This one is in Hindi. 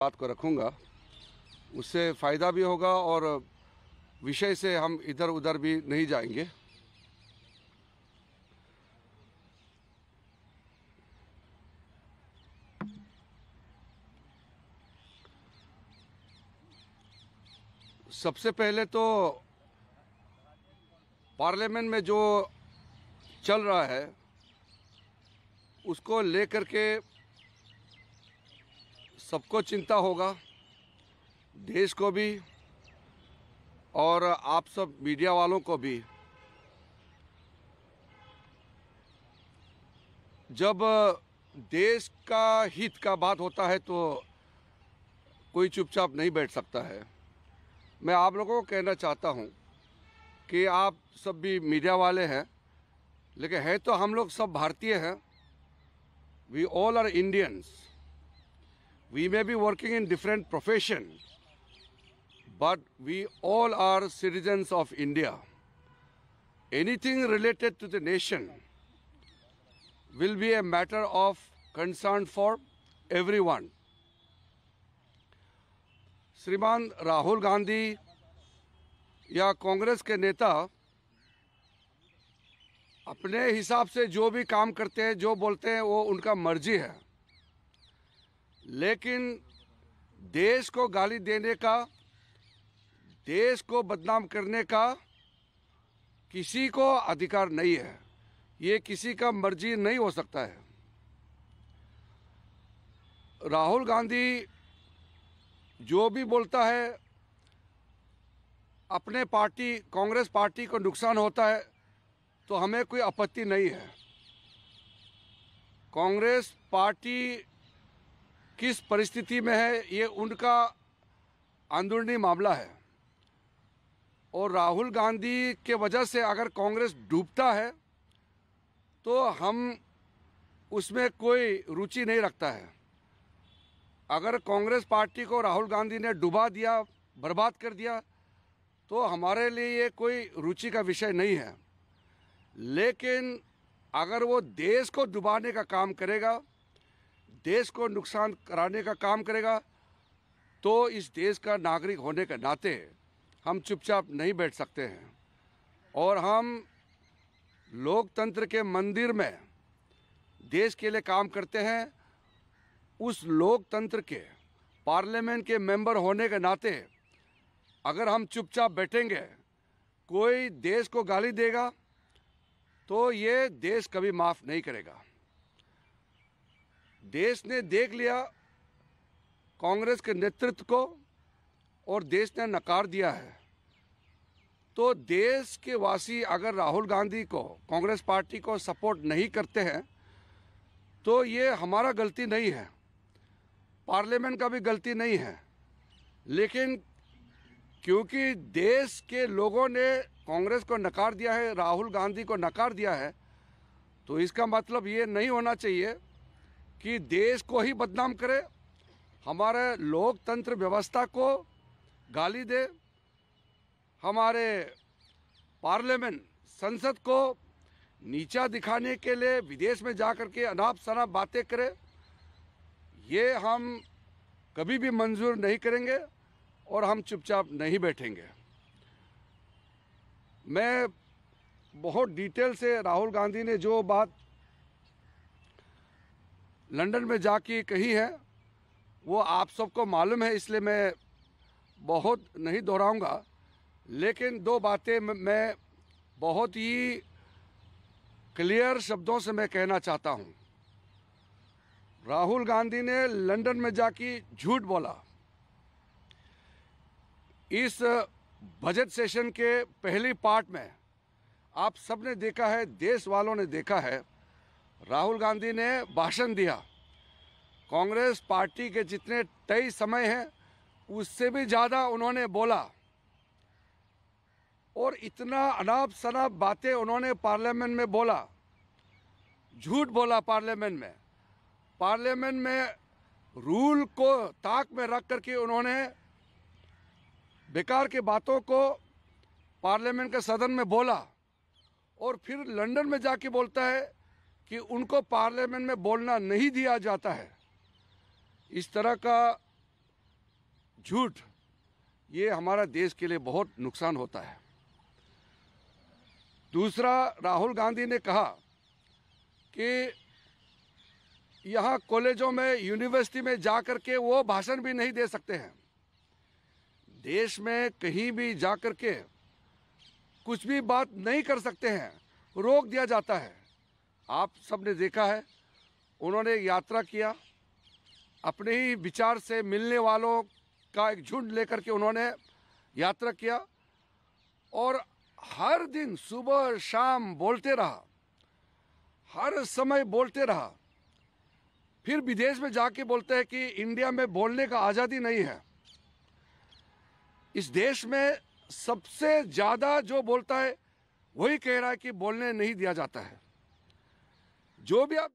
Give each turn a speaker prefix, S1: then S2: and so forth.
S1: बात को रखूंगा, उससे फ़ायदा भी होगा और विषय से हम इधर उधर भी नहीं जाएंगे। सबसे पहले तो पार्लियामेंट में जो चल रहा है उसको लेकर के सबको चिंता होगा, देश को भी और आप सब मीडिया वालों को भी। जब देश का हित का बात होता है तो कोई चुपचाप नहीं बैठ सकता है। मैं आप लोगों को कहना चाहता हूं कि आप सब भी मीडिया वाले हैं, लेकिन है तो हम लोग सब भारतीय हैं। We all are Indians. We may be working in different profession, but we all are citizens of India. Anything related to the nation will be a matter of concern for everyone. श्रीमान राहुल गांधी या कांग्रेस के नेता अपने हिसाब से जो भी काम करते हैं, जो बोलते हैं, वो उनका मर्जी है, लेकिन देश को गाली देने का, देश को बदनाम करने का किसी को अधिकार नहीं है। ये किसी का मर्जी नहीं हो सकता है। राहुल गांधी जो भी बोलता है, अपने पार्टी कांग्रेस पार्टी को नुकसान होता है तो हमें कोई आपत्ति नहीं है। कांग्रेस पार्टी किस परिस्थिति में है ये उनका अंदरूनी मामला है, और राहुल गांधी के वजह से अगर कांग्रेस डूबता है तो हम उसमें कोई रुचि नहीं रखता है। अगर कांग्रेस पार्टी को राहुल गांधी ने डुबा दिया, बर्बाद कर दिया, तो हमारे लिए ये कोई रुचि का विषय नहीं है। लेकिन अगर वो देश को डुबाने का काम करेगा, देश को नुकसान कराने का काम करेगा, तो इस देश का नागरिक होने के नाते हम चुपचाप नहीं बैठ सकते हैं। और हम लोकतंत्र के मंदिर में देश के लिए काम करते हैं। उस लोकतंत्र के पार्लियामेंट के मेंबर होने के नाते अगर हम चुपचाप बैठेंगे, कोई देश को गाली देगा तो ये देश कभी माफ़ नहीं करेगा। देश ने देख लिया कांग्रेस के नेतृत्व को और देश ने नकार दिया है। तो देश के वासी अगर राहुल गांधी को, कांग्रेस पार्टी को सपोर्ट नहीं करते हैं तो ये हमारा गलती नहीं है, पार्लियामेंट का भी गलती नहीं है। लेकिन क्योंकि देश के लोगों ने कांग्रेस को नकार दिया है, राहुल गांधी को नकार दिया है, तो इसका मतलब ये नहीं होना चाहिए कि देश को ही बदनाम करे, हमारे लोकतंत्र व्यवस्था को गाली दे, हमारे पार्लियामेंट संसद को नीचा दिखाने के लिए विदेश में जाकर के अनाप शनाप बातें करे। ये हम कभी भी मंजूर नहीं करेंगे और हम चुपचाप नहीं बैठेंगे। मैं बहुत डिटेल से राहुल गांधी ने जो बात लंदन में जाके कही है वो आप सबको मालूम है, इसलिए मैं बहुत नहीं दोहराऊंगा। लेकिन दो बातें मैं बहुत ही क्लियर शब्दों से मैं कहना चाहता हूं। राहुल गांधी ने लंदन में जाके झूठ बोला। इस बजट सेशन के पहली पार्ट में आप सबने देखा है, देश वालों ने देखा है, राहुल गांधी ने भाषण दिया। कांग्रेस पार्टी के जितने तय समय हैं उससे भी ज़्यादा उन्होंने बोला और इतना अनाप शनाप बातें उन्होंने पार्लियामेंट में बोला, झूठ बोला पार्लियामेंट में। पार्लियामेंट में रूल को ताक में रख करके उन्होंने बेकार की बातों को पार्लियामेंट के सदन में बोला और फिर लंदन में जाके बोलता है कि उनको पार्लियामेंट में बोलना नहीं दिया जाता है। इस तरह का झूठ, ये हमारा देश के लिए बहुत नुकसान होता है। दूसरा, राहुल गांधी ने कहा कि यहाँ कॉलेजों में, यूनिवर्सिटी में जा कर के वो भाषण भी नहीं दे सकते हैं। देश में कहीं भी जा कर के कुछ भी बात नहीं कर सकते हैं, रोक दिया जाता है। आप सबने देखा है, उन्होंने यात्रा किया, अपने ही विचार से मिलने वालों का एक झुंड लेकर के उन्होंने यात्रा किया और हर दिन सुबह शाम बोलते रहा, हर समय बोलते रहा। फिर विदेश में जाके बोलते हैं कि इंडिया में बोलने का आज़ादी नहीं है। इस देश में सबसे ज़्यादा जो बोलता है वही कह रहा है कि बोलने नहीं दिया जाता है। जो भी आप